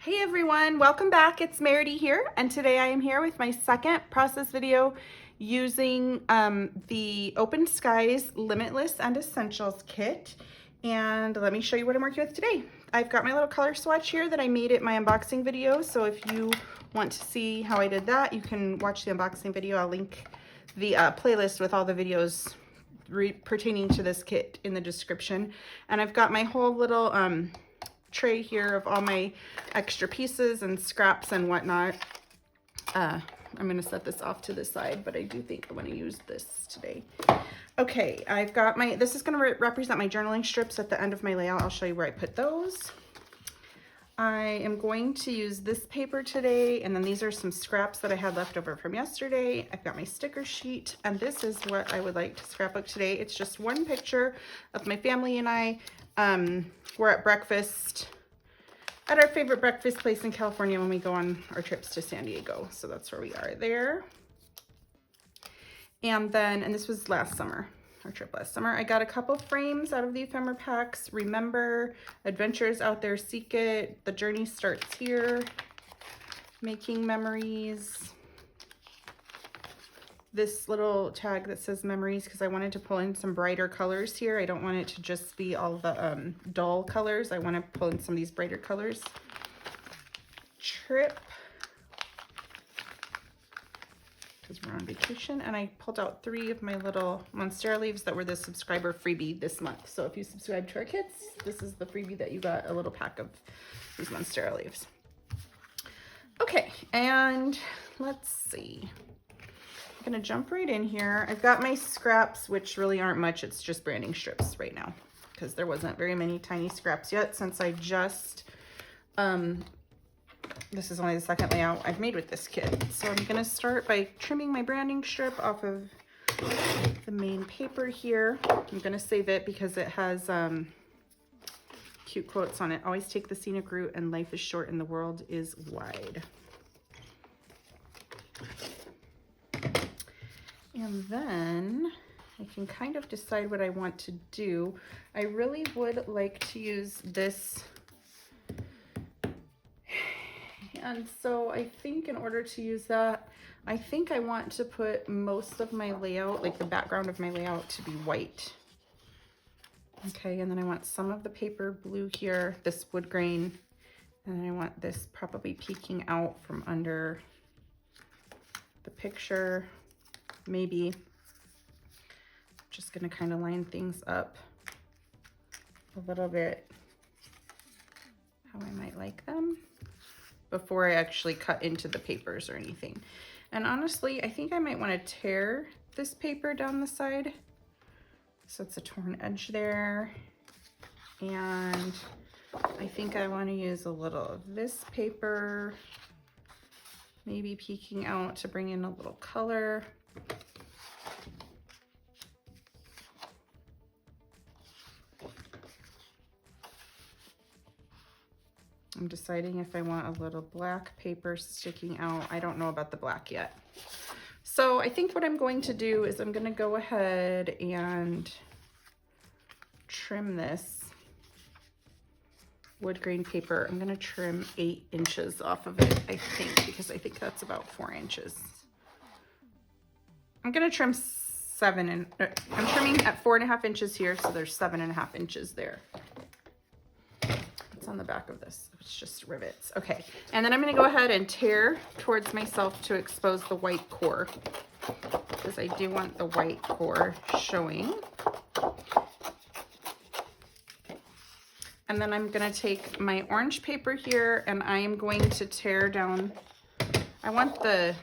Hey everyone, welcome back. It's Meridy here, and today I am here with my second process video using the Open Skies Limitless and Essentials Kit. And let me show you what I'm working with today. I've got my little color swatch here that I made at my unboxing video, so if you want to see how I did that, you can watch the unboxing video. I'll link the playlist with all the videos pertaining to this kit in the description. And I've got my whole little tray here of all my extra pieces and scraps and whatnot. I'm going to set this off to the side, but I do think I want to use this today. Okay, I've got my, this is going to represent my journaling strips at the end of my layout. I'll show you where I put those. I am going to use this paper today, and then these are some scraps that I had left over from yesterday. I've got my sticker sheet, and this is what I would like to scrapbook today. It's just one picture of my family and I. We're at breakfast at our favorite breakfast place in California when we go on our trips to San Diego. So that's where we are there. And then, and this was last summer, our trip last summer, I got a couple frames out of the ephemera packs. Remember, adventures out there, seek it. The journey starts here. Making memories. This little tag that says memories, because I wanted to pull in some brighter colors here. I don't want it to just be all the dull colors. I want to pull in some of these brighter colors. Trip, because we're on vacation, and I pulled out 3 of my little Monstera leaves that were the subscriber freebie this month. So if you subscribe to our kits, this is the freebie that you got, a little pack of these Monstera leaves. Okay, and let's see. I'm gonna jump right in here. I've got my scraps, which really aren't much. It's just branding strips right now because there wasn't very many tiny scraps yet since I just, this is only the second layout I've made with this kit. So I'm gonna start by trimming my branding strip off of the main paper here. I'm gonna save it because it has cute quotes on it. Always take the scenic route, and life is short and the world is wide. And then I can kind of decide what I want to do. I really would like to use this. And so I think in order to use that, I think I want to put most of my layout, like the background of my layout, to be white. Okay, and then I want some of the paper blue here, this wood grain, and I want this probably peeking out from under the picture. Maybe just gonna kind of line things up a little bit how I might like them before I actually cut into the papers or anything. And honestly, I think I might want to tear this paper down the side. So it's a torn edge there. And I think I want to use a little of this paper, maybe peeking out to bring in a little color. I'm deciding if I want a little black paper sticking out. I don't know about the black yet. So I think what I'm going to do is I'm going to go ahead and trim this wood grain paper. I'm going to trim 8 inches off of it, I think, because I think that's about 4 inches. I'm going to trim 7, and I'm trimming at 4.5 inches here, so there's 7.5 inches there. What's on the back of this? It's just rivets. Okay, and then I'm going to go ahead and tear towards myself to expose the white core, because I do want the white core showing. And then I'm going to take my orange paper here, and I am going to tear down, I want the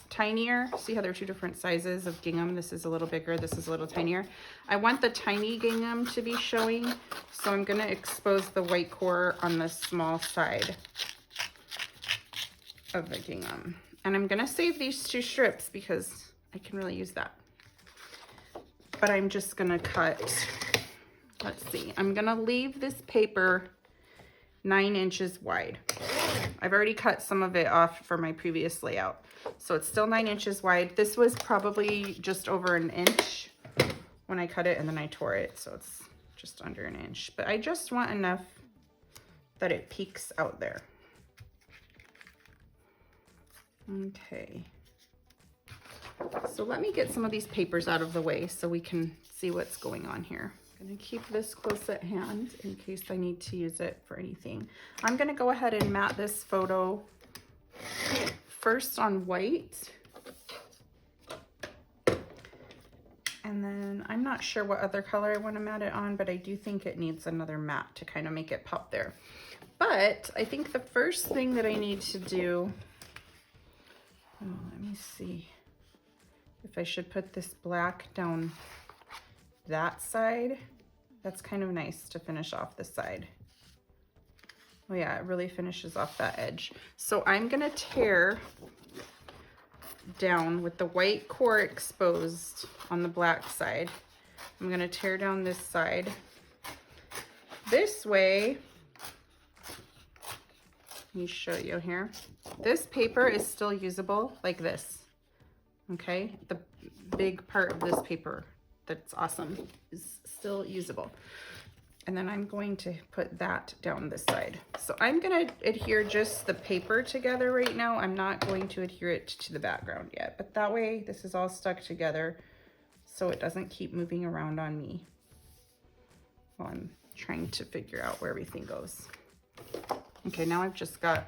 tinier, see how there are 2 different sizes of gingham. This is a little bigger, this is a little tinier. I want the tiny gingham to be showing, so I'm going to expose the white core on the small side of the gingham. And I'm going to save these 2 strips because I can really use that. But I'm just going to cut, let's see, I'm going to leave this paper 9 inches wide. I've already cut some of it off for my previous layout, so it's still 9 inches wide. This was probably just over 1 inch when I cut it, and then I tore it, so it's just under 1 inch. But I just want enough that it peeks out there. Okay. So let me get some of these papers out of the way so we can see what's going on here. I'm gonna keep this close at hand in case I need to use it for anything. I'm gonna go ahead and mat this photo first on white. And then I'm not sure what other color I want to mat it on, but I do think it needs another mat to kind of make it pop there. But I think the first thing that I need to do, let me see if I should put this black down that side. That's kind of nice to finish off this side. Oh yeah, it really finishes off that edge. So I'm gonna tear down with the white core exposed on the black side. I'm gonna tear down this side. This way, let me show you here. This paper is still usable like this, okay? The big part of this paper that's awesome is still usable. And then I'm going to put that down this side. So I'm gonna adhere just the paper together right now. I'm not going to adhere it to the background yet, but that way this is all stuck together so it doesn't keep moving around on me while I'm trying to figure out where everything goes. Okay, now I've just got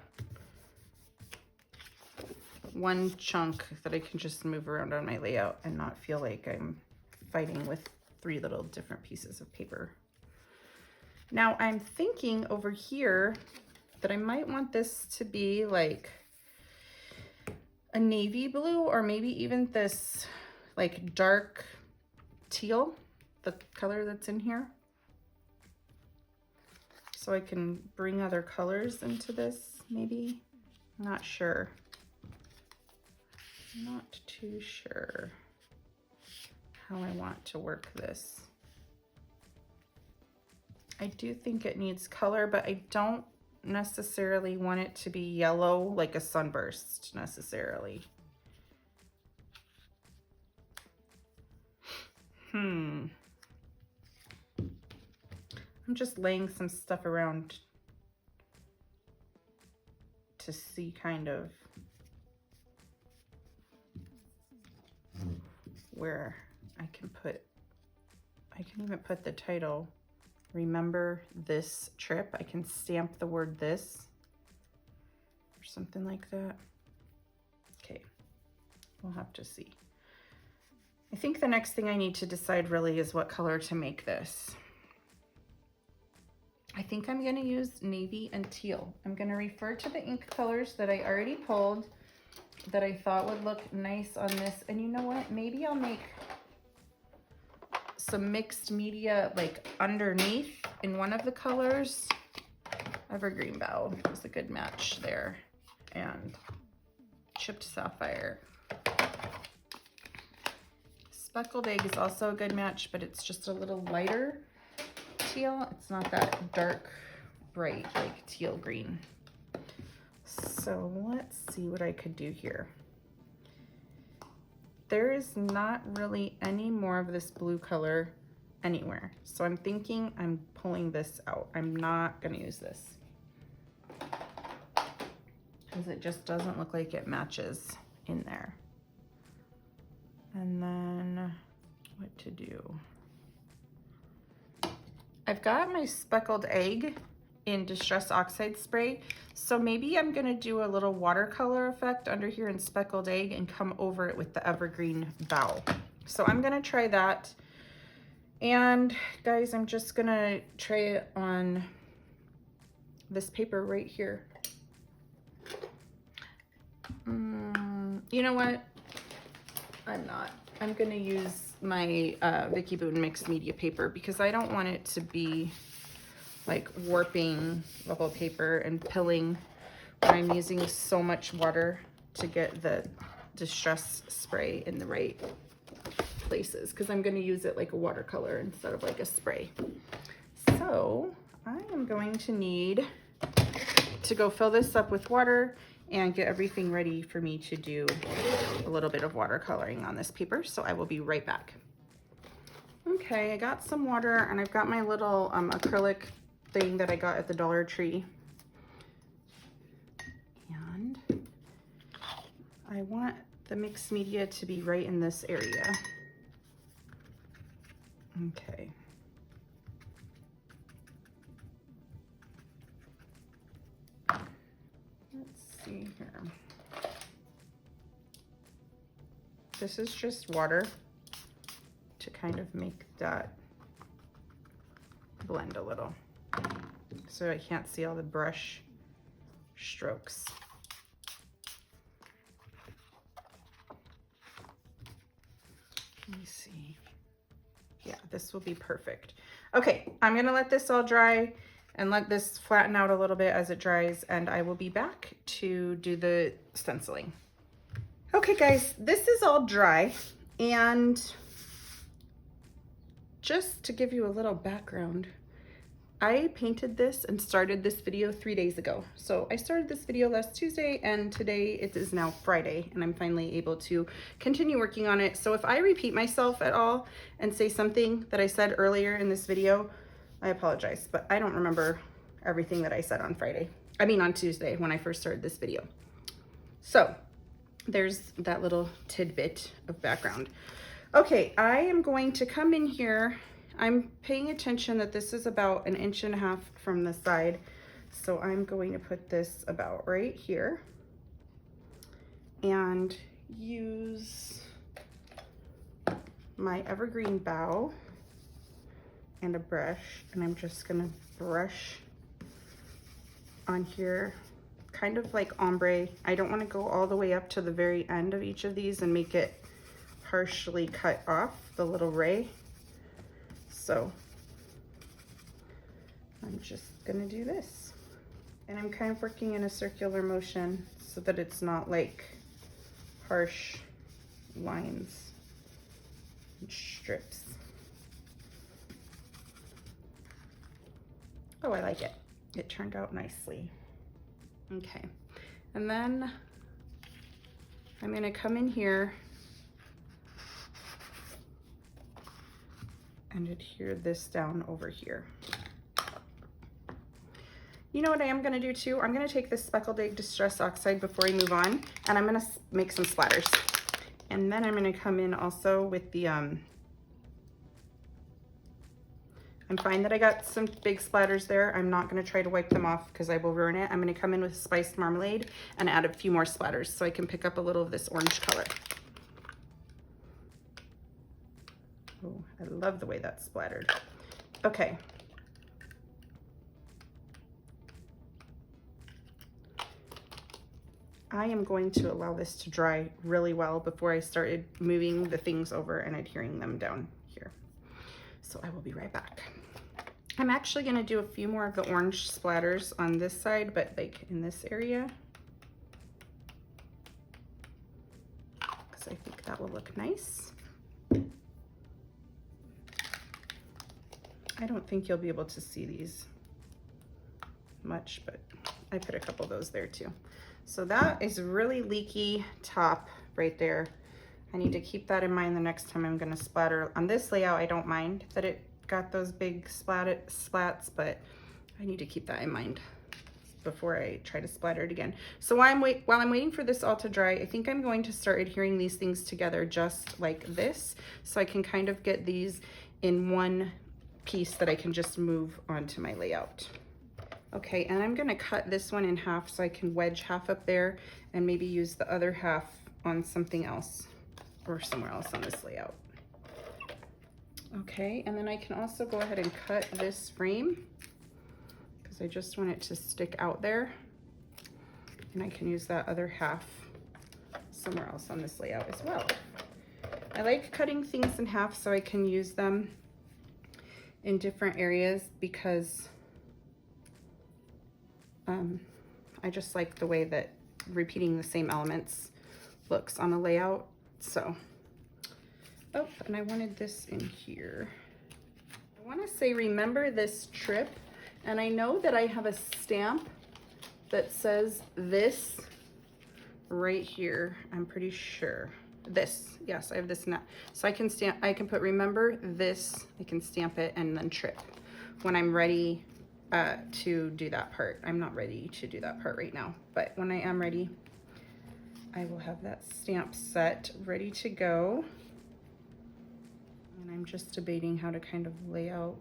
one chunk that I can just move around on my layout and not feel like I'm fighting with 3 little different pieces of paper. Now I'm thinking over here that I might want this to be like a navy blue, or maybe even this like dark teal, the color that's in here. So I can bring other colors into this, maybe. I'm not sure. I'm not too sure how I want to work this. I do think it needs color, but I don't necessarily want it to be yellow like a sunburst necessarily. I'm just laying some stuff around to see kind of where I can even put the title, remember this trip. I can stamp the word this or something like that. Okay, we'll have to see. I think the next thing I need to decide really is what color to make this. I think I'm gonna use navy and teal. I'm gonna refer to the ink colors that I already pulled that I thought would look nice on this. And you know what? Maybe I'll make some mixed media like underneath in one of the colors. Evergreen Bow is a good match there. And Chipped Sapphire. Speckled Egg is also a good match, but it's just a little lighter teal. It's not that dark, bright, like teal green. So let's see what I could do here. There is not really any more of this blue color anywhere. So I'm thinking I'm pulling this out. I'm not gonna use this because it just doesn't look like it matches in there. And then what to do? I've got my Speckled Egg in Distress Oxide Spray. So maybe I'm gonna do a little watercolor effect under here in Speckled Egg and come over it with the Evergreen Bow. So I'm gonna try that. And guys, I'm just gonna try it on this paper right here. You know what? I'm not. I'm gonna use my Vicky Boone mixed media paper because I don't want it to be like warping the whole paper and pilling when I'm using so much water to get the distress spray in the right places, because I'm going to use it like a watercolor instead of like a spray. So I am going to need to go fill this up with water and get everything ready for me to do a little bit of watercoloring on this paper. So I will be right back. Okay, I got some water and I've got my little acrylic thing that I got at the Dollar Tree. And I want the mixed media to be right in this area. Okay. Let's see here. This is just water to kind of make that blend a little, so I can't see all the brush strokes. Let me see. Yeah, this will be perfect. Okay, I'm gonna let this all dry and let this flatten out a little bit as it dries, and I will be back to do the stenciling. Okay guys, this is all dry, and just to give you a little background, I painted this and started this video 3 days ago. So I started this video last Tuesday, and today it is now Friday, and I'm finally able to continue working on it. So if I repeat myself at all and say something that I said earlier in this video, I apologize, but I don't remember everything that I said on on Tuesday when I first started this video. So there's that little tidbit of background. Okay, I am going to come in here. I'm paying attention that this is about 1.5 inches from the side. So I'm going to put this about right here and use my evergreen bow and a brush, and I'm just gonna brush on here, kind of like ombre. I don't want to go all the way up to the very end of each of these and make it partially cut off the little ray. So I'm just gonna do this, and I'm kind of working in a circular motion so that it's not like harsh lines and strips. Oh, I like it. It turned out nicely. Okay, and then I'm gonna come in here and adhere this down over here. You know what I am gonna do too? I'm gonna take this Speckled Egg Distress Oxide before I move on, and I'm gonna make some splatters. And then I'm gonna come in also with the, I'm fine that I got some big splatters there. I'm not gonna try to wipe them off because I will ruin it. I'm gonna come in with spiced marmalade and add a few more splatters so I can pick up a little of this orange color. Oh, I love the way that's splattered. Okay. I am going to allow this to dry really well before I started moving the things over and adhering them down here. So I will be right back. I'm actually gonna do a few more of the orange splatters on this side, but like in this area, because I think that will look nice. I don't think you'll be able to see these much, but I put a couple of those there too. So that is really leaky top right there. I need to keep that in mind the next time I'm gonna splatter. On this layout, I don't mind that it got those big splats, but I need to keep that in mind before I try to splatter it again. So while I'm waiting for this all to dry, I think I'm going to start adhering these things together just like this, so I can kind of get these in one piece that I can just move onto my layout. Okay, and I'm gonna cut this one in half so I can wedge half up there and maybe use the other half on something else or somewhere else on this layout. Okay, and then I can also go ahead and cut this frame because I just want it to stick out there, and I can use that other half somewhere else on this layout as well. I like cutting things in half so I can use them in different areas because I just like the way that repeating the same elements looks on a layout. So, oh, and I wanted this in here. I want to say remember this trip, and I know that I have a stamp that says this right here. I'm pretty sure. This, yes, I have this now. So I can put remember this, I can stamp it and then trip when I'm ready to do that part. I'm not ready to do that part right now, but when I am ready, I will have that stamp set ready to go. And I'm just debating how to kind of lay out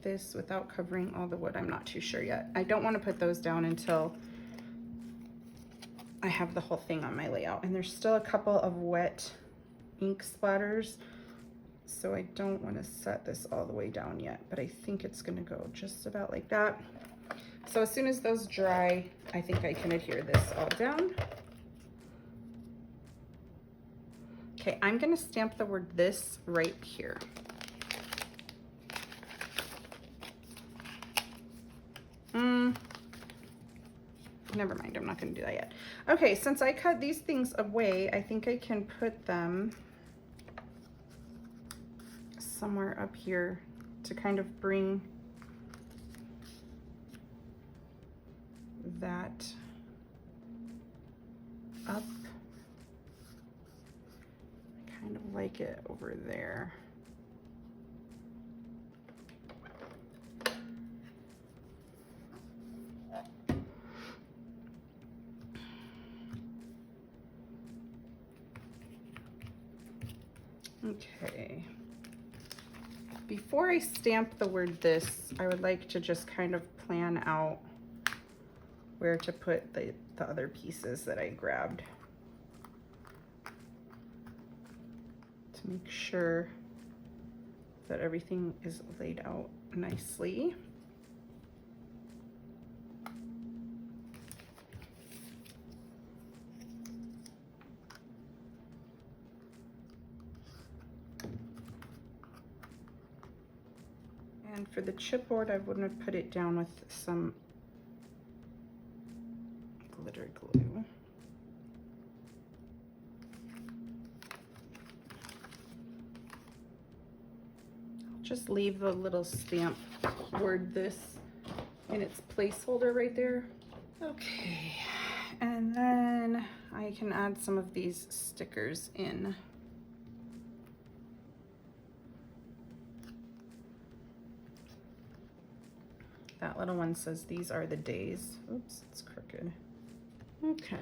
this without covering all the wood. I'm not too sure yet. I don't want to put those down until I have the whole thing on my layout. And there's still a couple of wet ink splatters, so I don't want to set this all the way down yet, but I think it's going to go just about like that. So as soon as those dry, I think I can adhere this all down. Okay, I'm going to stamp the word "this" right here. Never mind, I'm not going to do that yet. Okay, since I cut these things away, I think I can put them somewhere up here to kind of bring that up. I kind of like it over there. Okay. Before I stamp the word "this," I would like to just kind of plan out where to put the other pieces that I grabbed to make sure that everything is laid out nicely. And for the chipboard, I wouldn't have put it down with some glitter glue. I'll just leave the little stamp word "this" in its placeholder right there. Okay, and then I can add some of these stickers in. That little one says "these are the days." Oops, it's crooked. Okay.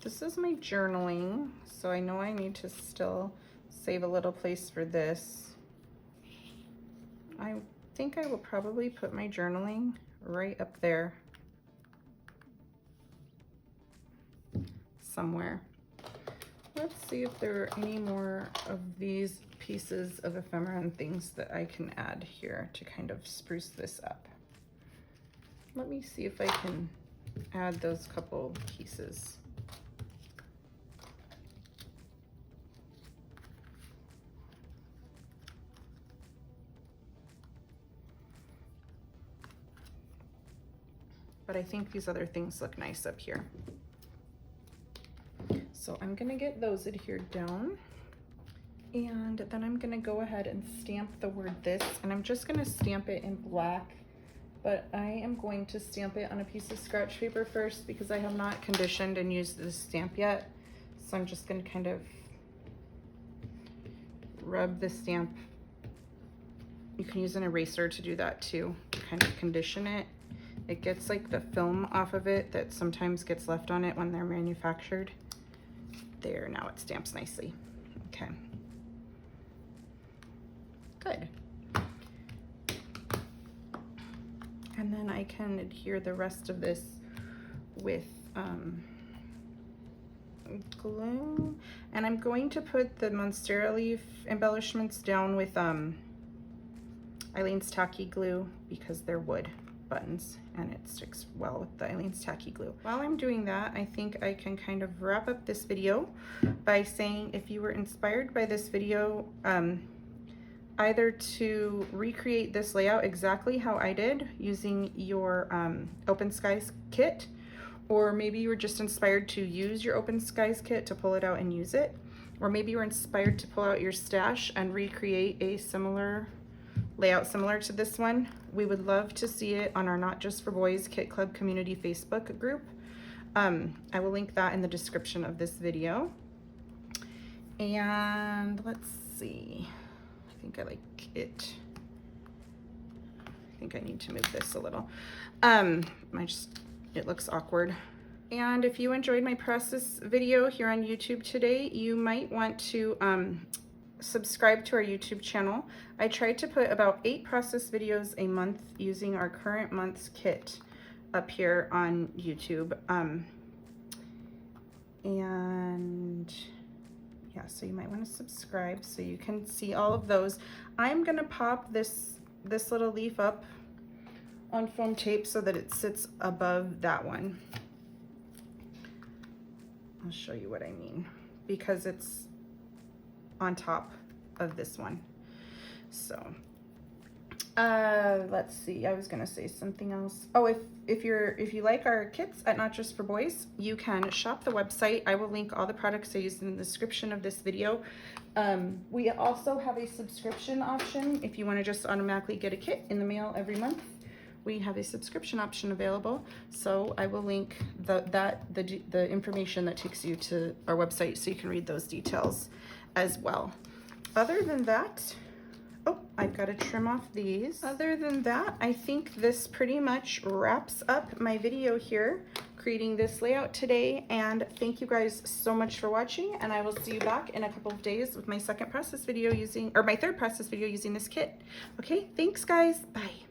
This is my journaling, so I know I need to still save a little place for this. I think I will probably put my journaling right up there somewhere. Let's see if there are any more of these pieces of ephemera and things that I can add here to kind of spruce this up. Let me see if I can add those couple pieces. But I think these other things look nice up here. So I'm gonna get those adhered down. And then I'm gonna go ahead and stamp the word "this," and I'm just gonna stamp it in black, but I am going to stamp it on a piece of scratch paper first because I have not conditioned and used this stamp yet. So I'm just gonna kind of rub the stamp. You can use an eraser to do that too, to kind of condition it. It gets like the film off of it that sometimes gets left on it when they're manufactured. There, now it stamps nicely. Okay. Good. And then I can adhere the rest of this with glue. And I'm going to put the Monstera leaf embellishments down with Eileen's tacky glue because they're wood buttons and it sticks well with the Eileen's tacky glue. While I'm doing that, I think I can kind of wrap up this video by saying if you were inspired by this video, either to recreate this layout exactly how I did using your Open Skies kit, or maybe you were just inspired to use your Open Skies kit to pull it out and use it, or maybe you were inspired to pull out your stash and recreate a similar layout similar to this one, we would love to see it on our Not Just for Boys Kit Club community Facebook group. I will link that in the description of this video. And let's see. I think think I need to move this a little. It looks awkward. And if you enjoyed my process video here on YouTube today, you might want to subscribe to our YouTube channel. I tried to put about 8 process videos a month using our current month's kit up here on YouTube. And yeah, so you might want to subscribe so you can see all of those. I'm gonna pop this little leaf up on foam tape so that it sits above that one. I'll show you what I mean, because it's on top of this one. So let's see, I was gonna say something else. Oh, if you like our kits at Not Just for Boys, you can shop the website. I will link all the products I used in the description of this video. We also have a subscription option. If you want to just automatically get a kit in the mail every month, we have a subscription option available. So I will link the information that takes you to our website so you can read those details as well. Other than that, oh, I've got to trim off these. Other than that, I think this pretty much wraps up my video here, creating this layout today. And thank you guys so much for watching, and I will see you back in a couple of days with my second process video using, or my third process video using this kit. Okay, thanks guys, bye.